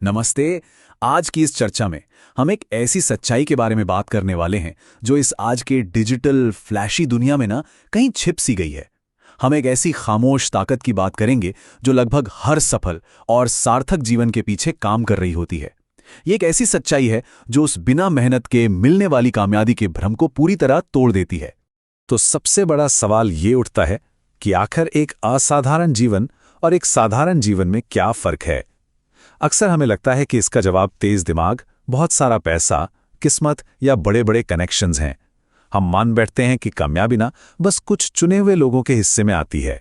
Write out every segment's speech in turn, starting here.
नमस्ते। आज की इस चर्चा में हम एक ऐसी सच्चाई के बारे में बात करने वाले हैं जो इस आज के डिजिटल फ्लैशी दुनिया में ना कहीं छिप सी गई है। हम एक ऐसी खामोश ताकत की बात करेंगे जो लगभग हर सफल और सार्थक जीवन के पीछे काम कर रही होती है। ये एक ऐसी सच्चाई है जो उस बिना मेहनत के मिलने वाली कामयाबी के भ्रम को पूरी तरह तोड़ देती है। तो सबसे बड़ा सवाल ये उठता है कि आखिर एक असाधारण जीवन और एक साधारण जीवन में क्या फर्क है। अक्सर हमें लगता है कि इसका जवाब तेज दिमाग, बहुत सारा पैसा, किस्मत या बड़े बड़े कनेक्शंस हैं। हम मान बैठते हैं कि कामयाबी ना बस कुछ चुने हुए लोगों के हिस्से में आती है,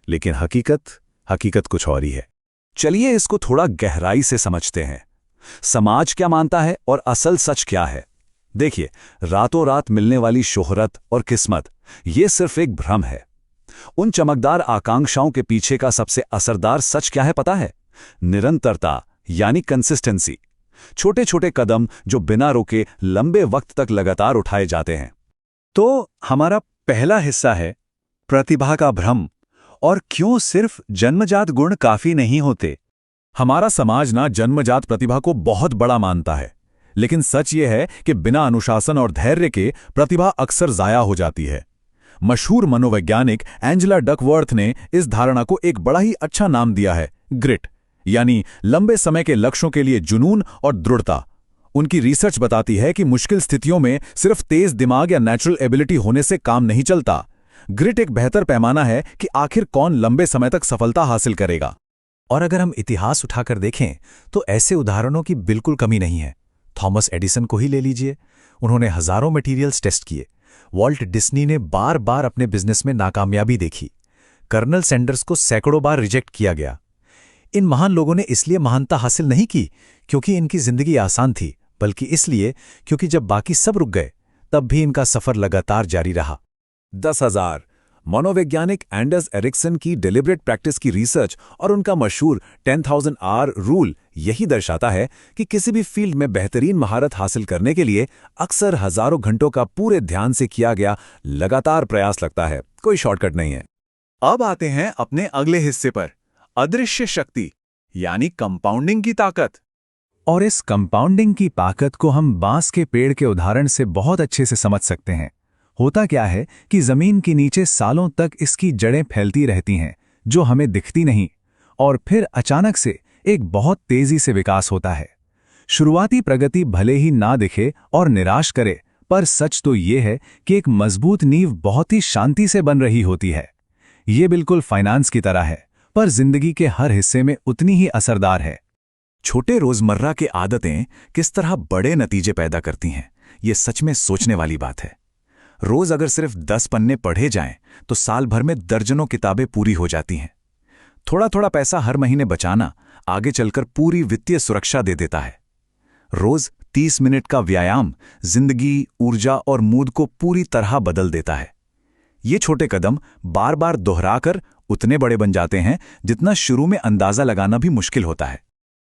लेकिन हकीकत कुछ और ही है। चलिए इसको थोड़ा गहराई से समझते हैं। समाज क्या मानता है और असल सच क्या है। देखिए, रातों रात मिलने वाली शोहरत और किस्मत ये सिर्फ एक भ्रम है। उन चमकदार आकांक्षाओं के पीछे का सबसे असरदार सच क्या है पता है? निरंतरता यानी कंसिस्टेंसी। छोटे छोटे कदम जो बिना रुके लंबे वक्त तक लगातार उठाए जाते हैं। तो हमारा पहला हिस्सा है प्रतिभा का भ्रम और क्यों सिर्फ जन्मजात गुण काफी नहीं होते। हमारा समाज ना जन्मजात प्रतिभा को बहुत बड़ा मानता है, लेकिन सच ये है कि बिना अनुशासन और धैर्य के प्रतिभा अक्सर जाया हो जाती है। मशहूर मनोवैज्ञानिक एंजेला डकवर्थ ने इस धारणा को एक बड़ा ही अच्छा नाम दिया है, ग्रिट, यानी लंबे समय के लक्ष्यों के लिए जुनून और दृढ़ता। उनकी रिसर्च बताती है कि मुश्किल स्थितियों में सिर्फ तेज दिमाग या नेचुरल एबिलिटी होने से काम नहीं चलता। ग्रिट एक बेहतर पैमाना है कि आखिर कौन लंबे समय तक सफलता हासिल करेगा। और अगर हम इतिहास उठाकर देखें तो ऐसे उदाहरणों की बिल्कुल कमी नहीं है। थॉमस एडिसन को ही ले लीजिए, उन्होंने हजारों मटेरियल्स टेस्ट किए। वॉल्ट डिज्नी ने बार बार अपने बिजनेस में नाकामयाबी देखी। कर्नल सैंडर्स को सैकड़ों बार रिजेक्ट किया गया। इन महान लोगों ने इसलिए महानता हासिल नहीं की क्योंकि इनकी जिंदगी आसान थी, बल्कि इसलिए क्योंकि जब बाकी सब रुक गए तब भी इनका सफर लगातार जारी रहा। 10,000 मनोवैज्ञानिक एंडर्स एरिक्सन की डिलिबरेट प्रैक्टिस की रिसर्च और उनका मशहूर 10,000 आवर रूल यही दर्शाता है कि किसी भी फील्ड में बेहतरीन महारत हासिल करने के लिए अक्सर हजारों घंटों का पूरे ध्यान से किया गया लगातार प्रयास लगता है, कोई शॉर्टकट नहीं है। अब आते हैं अपने अगले हिस्से पर, अदृश्य शक्ति यानी कंपाउंडिंग की ताकत। और इस कंपाउंडिंग की ताकत को हम बांस के पेड़ के उदाहरण से बहुत अच्छे से समझ सकते हैं। होता क्या है कि जमीन के नीचे सालों तक इसकी जड़ें फैलती रहती हैं जो हमें दिखती नहीं, और फिर अचानक से एक बहुत तेजी से विकास होता है। शुरुआती प्रगति भले ही ना दिखे और निराश करे, पर सच तो ये है कि एक मजबूत नींव बहुत ही शांति से बन रही होती है। ये बिल्कुल फाइनेंस की तरह है, पर जिंदगी के हर हिस्से में उतनी ही असरदार है। छोटे रोजमर्रा के आदतें किस तरह बड़े नतीजे पैदा करती हैं, ये सच में सोचने वाली बात है। रोज अगर सिर्फ 10 पन्ने पढ़े जाएं तो साल भर में दर्जनों किताबें पूरी हो जाती हैं। थोड़ा थोड़ा पैसा हर महीने बचाना आगे चलकर पूरी वित्तीय सुरक्षा दे देता है। रोज 30 मिनट का व्यायाम जिंदगी, ऊर्जा और मूड को पूरी तरह बदल देता है। ये छोटे कदम बार बार दोहराकर उतने बड़े बन जाते हैं जितना शुरू में अंदाजा लगाना भी मुश्किल होता है।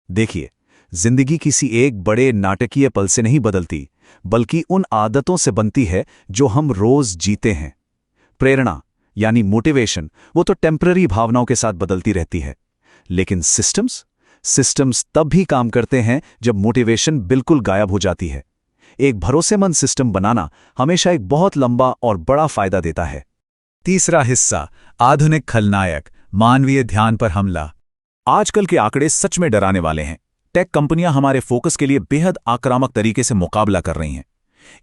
देखिए, जिंदगी किसी एक बड़े नाटकीय पल से नहीं बदलती, बल्कि उन आदतों से बनती है जो हम रोज जीते हैं। प्रेरणा यानी मोटिवेशन वो तो टेम्पररी भावनाओं के साथ बदलती रहती है, लेकिन सिस्टम्स तब भी काम करते हैं जब मोटिवेशन बिल्कुल गायब हो जाती है। एक भरोसेमंद सिस्टम बनाना हमेशा एक बहुत लंबा और बड़ा फायदा देता है। तीसरा हिस्सा, आधुनिक खलनायक, मानवीय ध्यान पर हमला। आजकल के आंकड़े सच में डराने वाले हैं। टेक कंपनियां हमारे फोकस के लिए बेहद आक्रामक तरीके से मुकाबला कर रही हैं।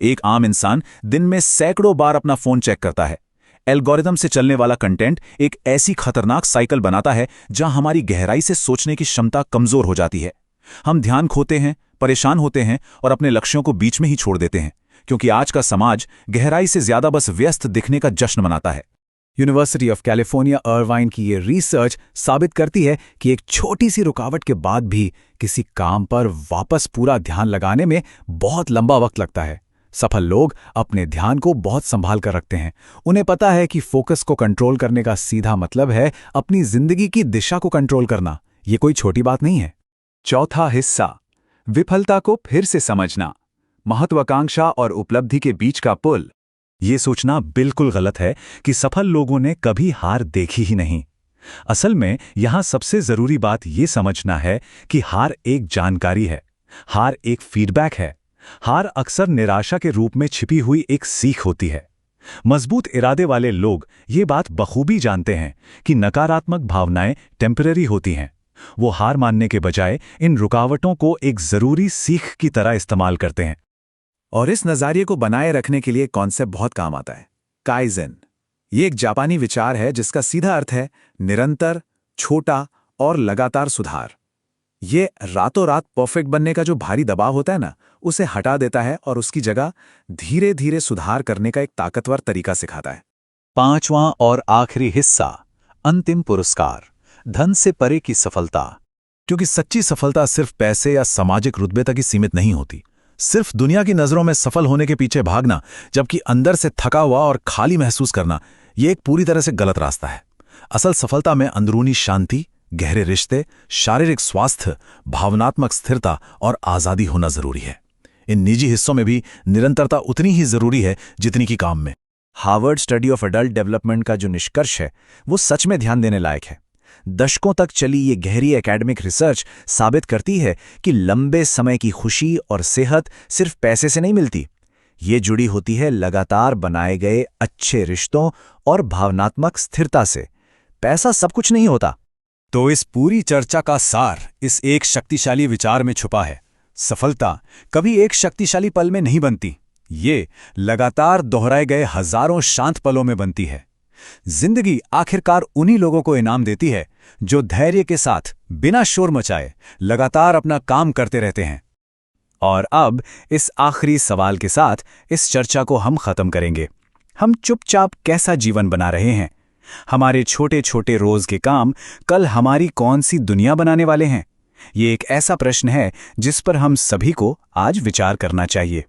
एक आम इंसान दिन में सैकड़ों बार अपना फोन चेक करता है। एल्गोरिदम से चलने वाला कंटेंट एक ऐसी खतरनाक साइकिल बनाता है जहां हमारी गहराई से सोचने की क्षमता कमजोर हो जाती है। हम ध्यान खोते हैं, परेशान होते हैं और अपने लक्ष्यों को बीच में ही छोड़ देते हैं, क्योंकि आज का समाज गहराई से ज्यादा बस व्यस्त दिखने का जश्न मनाता है। यूनिवर्सिटी ऑफ कैलिफोर्निया अर्वाइन की ये रिसर्च साबित करती है कि एक छोटी सी रुकावट के बाद भी किसी काम पर वापस पूरा ध्यान लगाने में बहुत लंबा वक्त लगता है। सफल लोग अपने ध्यान को बहुत संभाल कर रखते हैं। उन्हें पता है कि फोकस को कंट्रोल करने का सीधा मतलब है अपनी जिंदगी की दिशा को कंट्रोल करना। ये कोई छोटी बात नहीं है। चौथा हिस्सा, विफलता को फिर से समझना, महत्वाकांक्षा और उपलब्धि के बीच का पुल। ये सोचना बिल्कुल गलत है कि सफल लोगों ने कभी हार देखी ही नहीं। असल में यहां सबसे जरूरी बात ये समझना है कि हार एक जानकारी है, हार एक फीडबैक है। हार अक्सर निराशा के रूप में छिपी हुई एक सीख होती है। मजबूत इरादे वाले लोग ये बात बखूबी जानते हैं कि नकारात्मक भावनाएं टेम्पररी होती हैं। वो हार मानने के बजाय इन रुकावटों को एक जरूरी सीख की तरह इस्तेमाल करते हैं। और इस नज़रिए को बनाए रखने के लिए कॉन्सेप्ट बहुत काम आता है, काइज़ेन। ये एक जापानी विचार है जिसका सीधा अर्थ है निरंतर, छोटा और लगातार सुधार। ये रातों रात परफेक्ट बनने का जो भारी दबाव होता है ना, उसे हटा देता है और उसकी जगह धीरे धीरे सुधार करने का एक ताकतवर तरीका सिखाता है। 5वां और आखिरी हिस्सा, अंतिम पुरस्कार, धन से परे की सफलता। क्योंकि सच्ची सफलता सिर्फ पैसे या सामाजिक रुतबे तक ही सीमित नहीं होती। सिर्फ दुनिया की नजरों में सफल होने के पीछे भागना, जबकि अंदर से थका हुआ और खाली महसूस करना, ये एक पूरी तरह से गलत रास्ता है। असल सफलता में अंदरूनी शांति, गहरे रिश्ते, शारीरिक स्वास्थ्य, भावनात्मक स्थिरता और आजादी होना जरूरी है। इन निजी हिस्सों में भी निरंतरता उतनी ही जरूरी है जितनी कि काम में। Harvard study of adult development का जो निष्कर्ष है वो सच में ध्यान देने लायक है। दशकों तक चली ये गहरी एकेडमिक रिसर्च साबित करती है कि लंबे समय की खुशी और सेहत सिर्फ पैसे से नहीं मिलती। ये जुड़ी होती है लगातार बनाए गए अच्छे रिश्तों और भावनात्मक स्थिरता से। पैसा सब कुछ नहीं होता। तो इस पूरी चर्चा का सार इस एक शक्तिशाली विचार में छुपा है। सफलता कभी एक शक्तिशाली पल में नहीं बनती, ये लगातार दोहराए गए हजारों शांत पलों में बनती है। जिंदगी आखिरकार उन्हीं लोगों को इनाम देती है जो धैर्य के साथ बिना शोर मचाए लगातार अपना काम करते रहते हैं। और अब इस आखिरी सवाल के साथ इस चर्चा को हम खत्म करेंगे। हम चुपचाप कैसा जीवन बना रहे हैं? हमारे छोटे छोटे रोज के काम कल हमारी कौन सी दुनिया बनाने वाले हैं? ये एक ऐसा प्रश्न है जिस पर हम सभी को आज विचार करना चाहिए।